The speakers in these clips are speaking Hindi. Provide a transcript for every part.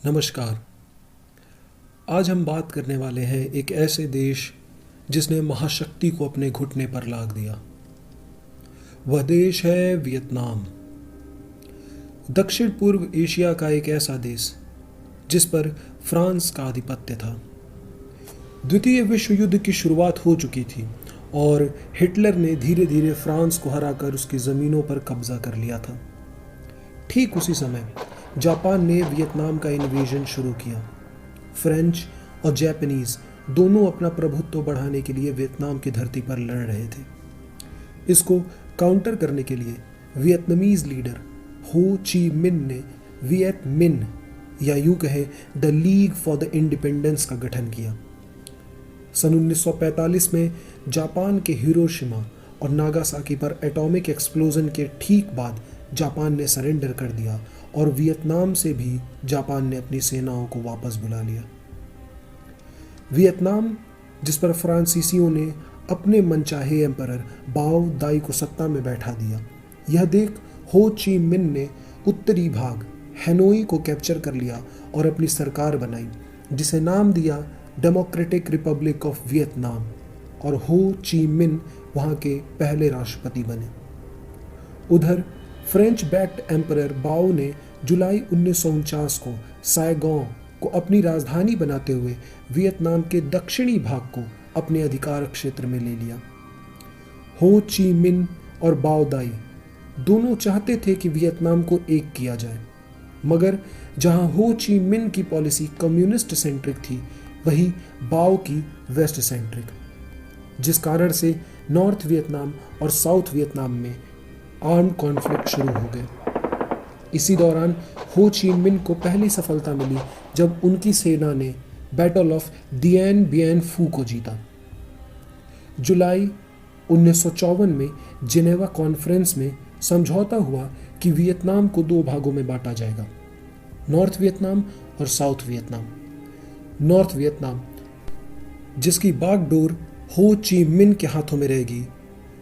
नमस्कार। आज हम बात करने वाले हैं एक ऐसे देश जिसने महाशक्ति को अपने घुटने पर लाद दिया। वह देश है वियतनाम। दक्षिण पूर्व एशिया का एक ऐसा देश जिस पर फ्रांस का आधिपत्य था। द्वितीय विश्व युद्ध की शुरुआत हो चुकी थी और हिटलर ने धीरे धीरे फ्रांस को हराकर उसकी ज़मीनों पर कब्जा कर लिया था। ठीक उसी समय जापान ने वियतनाम का इन्वेजन शुरू किया। फ्रेंच और जापानीज दोनों अपना प्रभुत्व बढ़ाने के लिए वियतनाम की धरती पर लड़ रहे थे। इसको काउंटर करने के लिए वियतनामीज लीडर हो ची मिन ने वियत मिन या यूं कहे the league for the independence का गठन किया। सन 1945 में जापान के हिरोशिमा और नागासाकी पर एटॉमिक एक्सप्लोजन के ठीक बाद जापान ने सरेंडर कर दिया और वियतनाम से भी जापान ने अपनी सेनाओं को वापस बुला लिया। वियतनाम, जिस पर फ्रांसीसियों ने अपने मनचाहे एम्परर बाओ दाई को सत्ता में बैठा दिया, यह देख हो ची मिन ने उत्तरी भाग हैनोई को कैप्चर कर लिया और अपनी सरकार बनाई, जिसे नाम दिया डेमोक्रेटिक रिपब्लिक ऑफ वियतनाम, और हो ची मिन वहाँ के पहले राष्ट्रपति बने। उधर फ्रेंच बैक्ड एम्परर बाओ ने जुलाई 1949 को साइगों को अपनी राजधानी बनाते हुए वियतनाम के दक्षिणी भाग को अपने अधिकार क्षेत्र में ले लिया। हो ची मिन और बाओ दाई दोनों चाहते थे कि वियतनाम को एक किया जाए, मगर जहां हो ची मिन की पॉलिसी कम्युनिस्ट सेंट्रिक थी, वही बाओ की वेस्ट सेंट्रिक, जिस कारण से नॉर्थ वियतनाम और साउथ वियतनाम में आर्म्ड कॉन्फ्लिक्ट शुरू हो गए। इसी दौरान हो ची मिन को पहली सफलता मिली जब उनकी सेना ने बैटल ऑफ दिएन बिएन फू को जीता। जुलाई 1954 में जिनेवा कॉन्फ्रेंस में समझौता हुआ कि वियतनाम को दो भागों में बांटा जाएगा, नॉर्थ वियतनाम और साउथ वियतनाम। नॉर्थ वियतनाम, जिसकी बागडोर हो ची मिन के हाथों में रहेगी,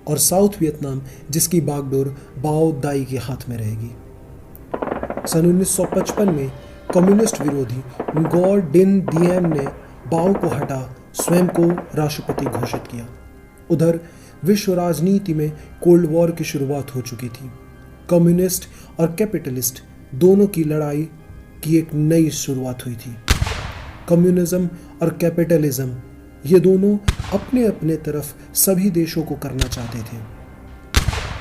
और साउथ वियतनाम, जिसकी बागडोर बाओ दाई के हाथ में रहेगी। सन 1955 में कम्युनिस्ट विरोधी ngor दिन दिएम ने बाओ को हटा स्वयं को राष्ट्रपति घोषित किया। उधर विश्व राजनीति में कोल्ड वॉर की शुरुआत हो चुकी थी। कम्युनिस्ट और कैपिटलिस्ट दोनों की लड़ाई की एक नई शुरुआत हुई थी। कम्युनिज्म और कैपिटलिज्म ये दोनों अपने अपने तरफ सभी देशों को करना चाहते थे,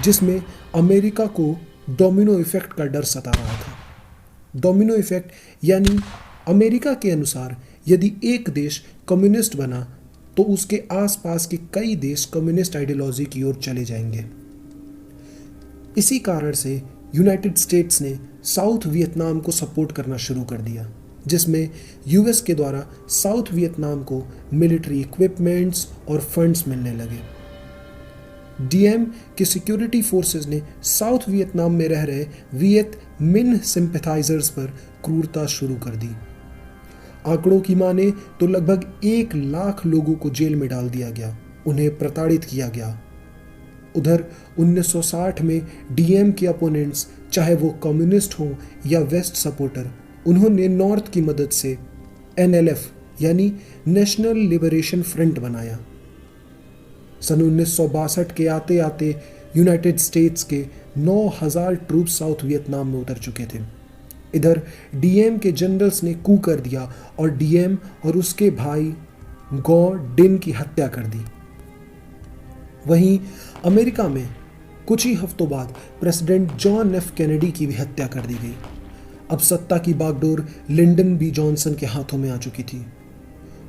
जिसमें अमेरिका को डोमिनो इफेक्ट का डर सता रहा था। डोमिनो इफेक्ट यानी अमेरिका के अनुसार यदि एक देश कम्युनिस्ट बना तो उसके आसपास के कई देश कम्युनिस्ट आइडियोलॉजी की ओर चले जाएंगे। इसी कारण से यूनाइटेड स्टेट्स ने साउथ वियतनाम को सपोर्ट करना शुरू कर दिया, जिसमें यूएस के द्वारा साउथ वियतनाम को मिलिट्री इक्विपमेंट्स और फंड्स मिलने लगे। डीएम के सिक्योरिटी फोर्सेस ने साउथ वियतनाम में रह रहे वियत मिन सिंपैथाइजर्स पर क्रूरता शुरू कर दी। आंकड़ों की माने तो लगभग 1 लाख लोगों को जेल में डाल दिया गया, उन्हें प्रताड़ित किया गया। उधर 1960 में डीएम के अपोनेंट्स, चाहे वो कम्युनिस्ट हो या वेस्ट सपोर्टर, उन्होंने नॉर्थ की मदद से एनएलएफ यानी नेशनल लिबरेशन फ्रंट बनाया। सन 1962 के आते आते यूनाइटेड स्टेट्स के 9,000 ट्रूप्स साउथ वियतनाम में उतर चुके थे। इधर डीएम के जनरल्स ने कू कर दिया और डीएम और उसके भाई ngor दिन की हत्या कर दी। वहीं अमेरिका में कुछ ही हफ्तों बाद प्रेसिडेंट जॉन एफ कैनेडी की भी हत्या कर दी गई। अब सत्ता की बागडोर लिंडन बी जॉनसन के हाथों में आ चुकी थी।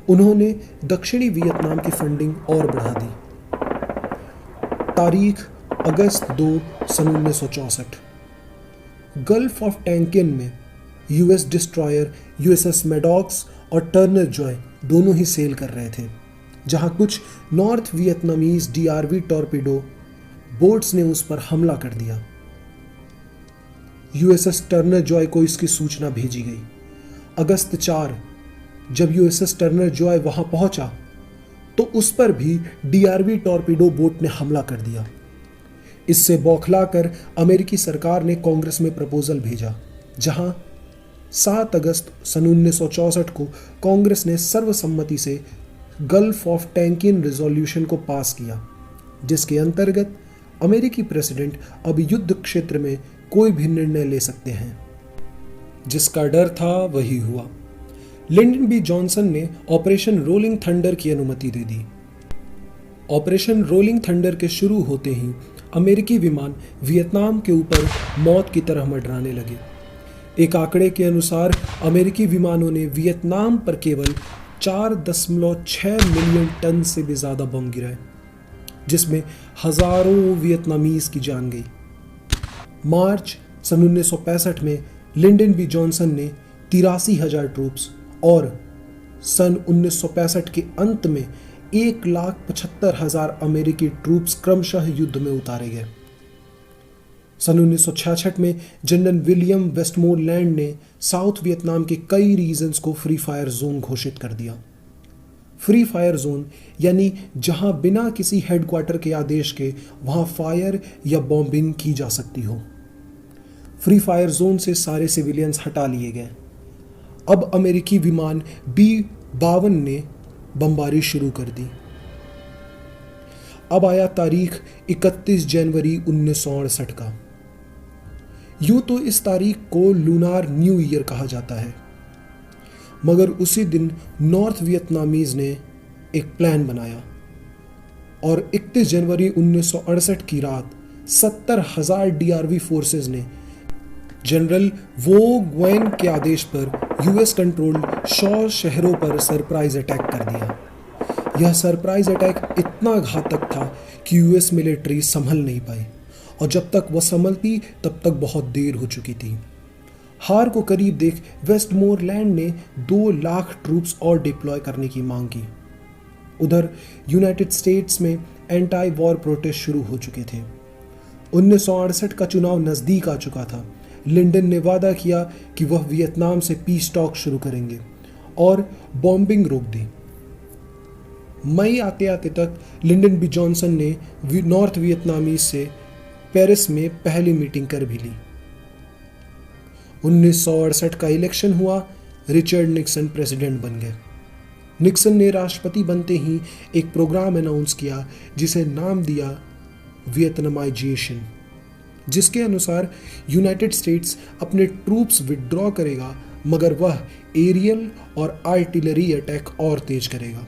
उन्होंने दक्षिणी वियतनाम की फंडिंग और बढ़ा दी। तारीख अगस्त 2 सन 1964। गल्फ ऑफ टैंकिन में यूएस डिस्ट्रॉयर यूएसएस मैडॉक्स और टर्नर जॉय दोनों ही सेल कर रहे थे, जहां कुछ north Vietnamese DRV torpedo boats ने उस पर हमला कर दिया। यूएसएस टर्नर जॉय को इसकी सूचना भेजी गई। अगस्त 4 जब यूएसएस टर्नर जॉय वहां पहुंचा तो उस पर भी डीआरवी टॉर्पीडो बोट ने हमला कर दिया। इससे बौखलाकर अमेरिकी सरकार ने कांग्रेस में प्रपोजल भेजा, जहां 7 अगस्त सन 1964 को कांग्रेस ने सर्वसम्मति से गल्फ ऑफ टैंकिन रिजोल्यूशन को पास किया, जिसके अंतर्गत अमेरिकी प्रेसिडेंट अब युद्ध क्षेत्र में कोई भी निर्णय ले सकते हैं। जिसका डर था वही हुआ। लिंडन बी जॉनसन ने ऑपरेशन रोलिंग थंडर की अनुमति दे दी। ऑपरेशन रोलिंग थंडर के शुरू होते ही अमेरिकी विमान वियतनाम के ऊपर मौत की तरह मंडराने लगे। एक आंकड़े के अनुसार अमेरिकी विमानों ने वियतनाम पर केवल 4.6 मिलियन टन से भी ज़्यादा बम गिराए, जिसमें हजारों वियतनामीज की जान गई। मार्च सन 1965 में लिंडन बी जॉनसन ने 83,000 ट्रूप्स और सन 1965 के अंत में 1,75,000 अमेरिकी ट्रूप्स क्रमशः युद्ध में उतारे गए। सन 1966 में जनरल विलियम वेस्टमोरलैंड ने साउथ वियतनाम के कई रीजन्स को फ्री फायर जोन घोषित कर दिया। फ्री फायर जोन यानी जहां बिना किसी हेडक्वार्टर के आदेश के वहां फायर या बॉम्बिंग की जा सकती हो। फ्री फायर जोन से सारे सिविलियंस हटा लिए गए। अब अमेरिकी विमान B-52 ने बमबारी शुरू कर दी। अब आया तारीख 31 जनवरी 1968 का। यूं तो इस तारीख को लूनार न्यू ईयर कहा जाता है, मगर उसी दिन नॉर्थ वियतनामीज ने एक प्लान बनाया और 31 जनवरी 1968 की रात 70,000 DRV फोर्सेस ने जनरल वो ग्वेन के आदेश पर यूएस कंट्रोल्ड शॉ शहरों पर सरप्राइज अटैक कर दिया। यह सरप्राइज अटैक इतना घातक था कि यूएस मिलिट्री संभल नहीं पाई, और जब तक वह संभलती तब तक बहुत देर हो चुकी थी। हार को करीब देख वेस्टमोरलैंड ने 2 लाख ट्रूप्स और डिप्लॉय करने की मांग की। उधर यूनाइटेड स्टेट्स में एंटी वॉर प्रोटेस्ट शुरू हो चुके थे। 1968 का चुनाव नजदीक आ चुका था। लिंडन ने वादा किया कि वह वियतनाम से पीस टॉक शुरू करेंगे और बॉम्बिंग रोक दी। मई आते आते तक लिंडन बी जॉनसन ने नॉर्थ वियतनामी से पेरिस में पहली मीटिंग कर भी ली। 1968 का इलेक्शन हुआ। रिचर्ड निक्सन प्रेसिडेंट बन गए। निक्सन ने राष्ट्रपति बनते ही एक प्रोग्राम अनाउंस किया जिसे नाम दिया वियतनामाइजेशन, जिसके अनुसार यूनाइटेड स्टेट्स अपने ट्रूप्स विड्रॉ करेगा, मगर वह एरियल और आर्टिलरी अटैक और तेज करेगा।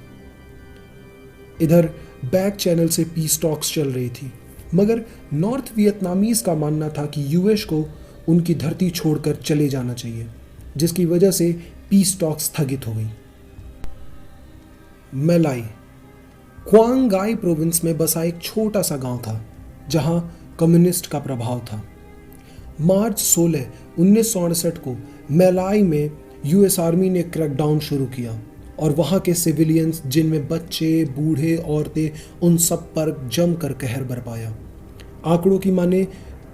इधर बैक चैनल से पीस टॉक्स चल रही थी, मगर नॉर्थ वियतनामीज का मानना था कि यूएस को उनकी धरती छोड़कर चले जाना चाहिए, जिसकी वजह से पीस टॉक्स स्थगित हो गई। मेलाई क्वांग गाई प्रोविंस में बसा एक छोटा सा गांव था जहां कम्युनिस्ट का प्रभाव था। मार्च 16, 1968 को मेलाई में यूएस आर्मी ने क्रैकडाउन शुरू किया और वहां के सिविलियंस, जिनमें बच्चे, बूढ़े, औरतें, उन सब पर जमकर कहर बरपाया। आंकड़ों की माने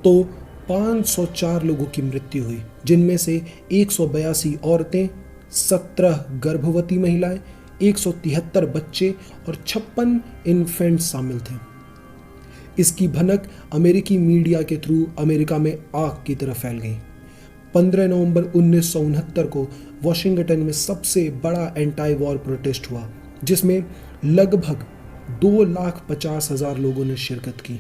तो 504 लोगों की मृत्यु हुई, जिनमें से 182 औरतें, 17 गर्भवती महिलाएं, 173 बच्चे और 56 इन्फेंट्स शामिल थे। इसकी भनक अमेरिकी मीडिया के थ्रू अमेरिका में आग की तरह फैल गई। 15 नवंबर 1969 को वॉशिंगटन में सबसे बड़ा एंटी वॉर प्रोटेस्ट हुआ, जिसमें लगभग 2,50,000 लोगों ने शिरकत की।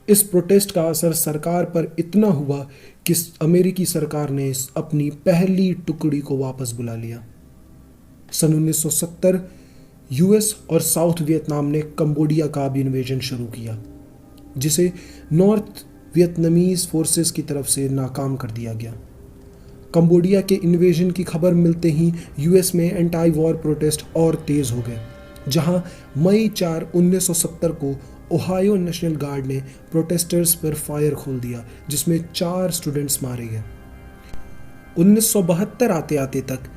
इस प्रोटेस्ट का असर सरकार पर इतना हुआ कि अमेरिकी सरकार ने अपनी पहली टुकड़ी को वापस बुला लिया। सन 1970 यूएस और साउथ वियतनाम ने कंबोडिया का भी इन्वेजन शुरू किया, जिसे नॉर्थ वियतनामीज फोर्सेस की तरफ से नाकाम कर दिया गया। कंबोडिया के इन्वेजन की खबर मिलते ही यूएस में एंटी वॉर प्रोटेस्ट और तेज हो गए, जहां मई 4, 1970 को ओहायो नेशनल गार्ड ने प्रोटेस्टर्स पर फायर खोल दिया, जिसमें 4 स्टूडेंट्स मारे गए। 1972 आते आते तक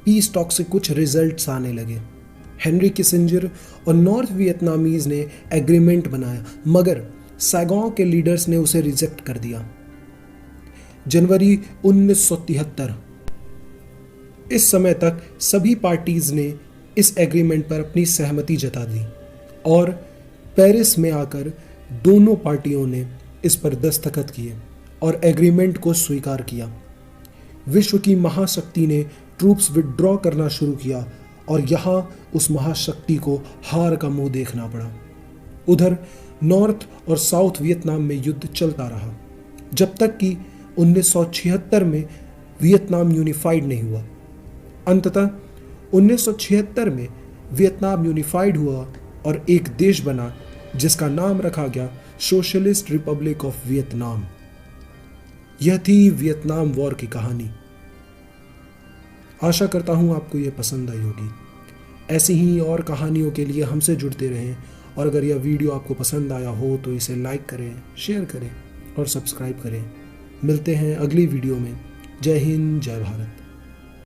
पीस टॉक से कुछ रिजल्ट्स आने लगे। हेनरी किसिंजर और नॉर्थ वियतनामीज ने एग्रीमेंट बनाया, मगर सैगॉन के लीडर्स ने उसे रिजेक्ट कर दिया। जनवरी 1973, इस समय तक सभी पार्टीज ने इस एग्रीमेंट पर अपनी सहमति जता दी और पेरिस में आकर दोनों पार्टियों ने इस पर दस्तखत किए और एग्रीमेंट को स्वीकार किया। विश्व की महाशक्ति ने ट्रूप्स विड्रॉ करना शुरू किया और यहाँ उस महाशक्ति को हार का मुंह देखना पड़ा। उधर नॉर्थ और साउथ वियतनाम में युद्ध चलता रहा जब तक कि 1976 में वियतनाम यूनिफाइड नहीं हुआ। अंततः 1976 में वियतनाम यूनिफाइड हुआ और एक देश बना जिसका नाम रखा गया सोशलिस्ट रिपब्लिक ऑफ वियतनाम। यह थी वियतनाम वॉर की कहानी। आशा करता हूं आपको यह पसंद आई होगी। ऐसी ही और कहानियों के लिए हमसे जुड़ते रहें और अगर यह वीडियो आपको पसंद आया हो तो इसे लाइक करें, शेयर करें और सब्सक्राइब करें। मिलते हैं अगली वीडियो में। जय हिंद, जय भारत।